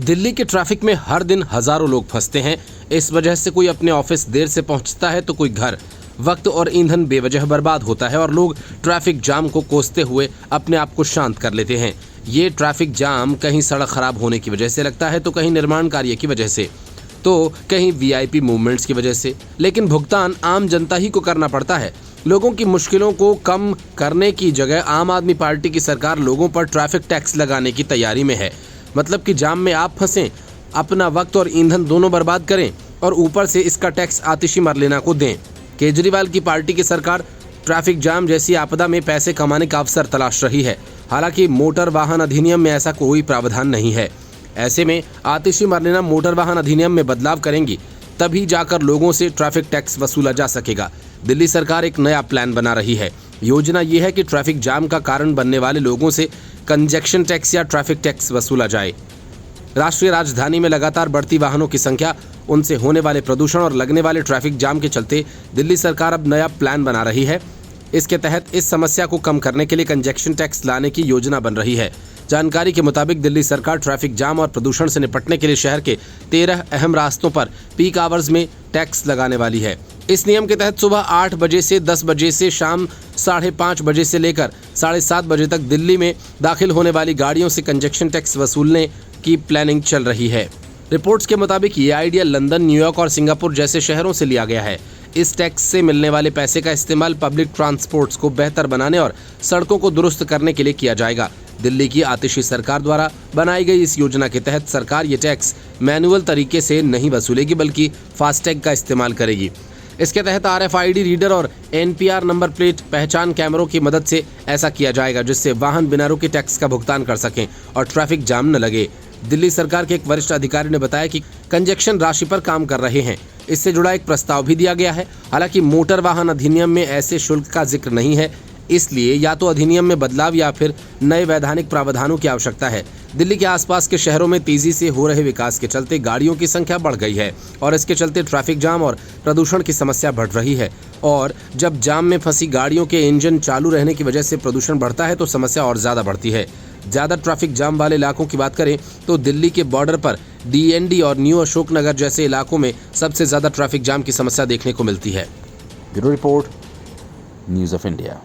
दिल्ली के ट्रैफिक में हर दिन हजारों लोग फंसते हैं। इस वजह से कोई अपने ऑफिस देर से पहुंचता है तो कोई घर। वक्त और ईंधन बेवजह बर्बाद होता है और लोग ट्रैफिक जाम को कोसते हुए अपने आप को शांत कर लेते हैं। ये ट्रैफिक जाम कहीं सड़क खराब होने की वजह से लगता है तो कहीं निर्माण कार्य की वजह से, तो कहीं वीआईपी मूवमेंट्स की वजह से, लेकिन भुगतान आम जनता ही को करना पड़ता है। लोगों की मुश्किलों को कम करने की जगह आम आदमी पार्टी की सरकार लोगों पर ट्रैफिक टैक्स लगाने की तैयारी में है। मतलब कि जाम में आप फंसें, अपना वक्त और ईंधन दोनों बर्बाद करें और ऊपर से इसका टैक्स आतिशी मरलेना को दें। केजरीवाल की पार्टी की सरकार ट्रैफिक जाम जैसी आपदा में पैसे कमाने का अवसर तलाश रही है। हालांकि मोटर वाहन अधिनियम में ऐसा कोई प्रावधान नहीं है। ऐसे में आतिशी मरलेना मोटर वाहन अधिनियम में बदलाव करेंगी, तभी जाकर लोगों से ट्रैफिक टैक्स वसूला जा सकेगा। दिल्ली सरकार एक नया प्लान बना रही है। योजना ये है कि ट्रैफिक जाम का कारण बनने वाले लोगों से कंजेक्शन टैक्स या ट्रैफिक टैक्स वसूला जाए। राष्ट्रीय राजधानी में लगातार बढ़ती वाहनों की संख्या, उनसे होने वाले प्रदूषण और लगने वाले ट्रैफिक जाम के चलते दिल्ली सरकार अब नया प्लान बना रही है। इसके तहत इस समस्या को कम करने के लिए कंजेक्शन टैक्स लाने की योजना बन रही है। जानकारी के मुताबिक दिल्ली सरकार ट्रैफिक जाम और प्रदूषण से निपटने के लिए शहर के 13 अहम रास्तों पर पीक आवर्स में टैक्स लगाने वाली है। इस नियम के तहत सुबह 8 बजे से 10 बजे से शाम 5:30 बजे से लेकर 7:30 बजे तक दिल्ली में दाखिल होने वाली गाड़ियों से कंजेक्शन टैक्स वसूलने की प्लानिंग चल रही है। रिपोर्ट्स के मुताबिक ये आइडिया लंदन, न्यूयॉर्क और सिंगापुर जैसे शहरों से लिया गया है। इस टैक्स से मिलने वाले पैसे का इस्तेमाल पब्लिक ट्रांसपोर्ट्स को बेहतर बनाने और सड़कों को दुरुस्त करने के लिए किया जाएगा। दिल्ली की आतिशी सरकार द्वारा बनाई गई इस योजना के तहत सरकार ये टैक्स मैनुअल तरीके से नहीं वसूलेगी, बल्कि फास्टैग का इस्तेमाल करेगी। इसके तहत RFID रीडर और NPR नंबर प्लेट पहचान कैमरों की मदद से ऐसा किया जाएगा, जिससे वाहन बिना रुके टैक्स का भुगतान कर सकें और ट्रैफिक जाम न लगे। दिल्ली सरकार के एक वरिष्ठ अधिकारी ने बताया कि कंजेक्शन राशि पर काम कर रहे हैं। इससे जुड़ा एक प्रस्ताव भी दिया गया है। हालांकि मोटर वाहन अधिनियम में ऐसे शुल्क का जिक्र नहीं है, इसलिए या तो अधिनियम में बदलाव या फिर नए वैधानिक प्रावधानों की आवश्यकता है। दिल्ली के आसपास के शहरों में तेजी से हो रहे विकास के चलते गाड़ियों की संख्या बढ़ गई है और इसके चलते ट्रैफिक जाम और प्रदूषण की समस्या बढ़ रही है। और जब जाम में फंसी गाड़ियों के इंजन चालू रहने की वजह से प्रदूषण बढ़ता है तो समस्या और ज़्यादा बढ़ती है। ज़्यादा ट्रैफिक जाम वाले इलाकों की बात करें तो दिल्ली के बॉर्डर पर DND और न्यू अशोकनगर जैसे इलाकों में सबसे ज़्यादा ट्रैफिक जाम की समस्या देखने को मिलती है। Bureau report, news of India.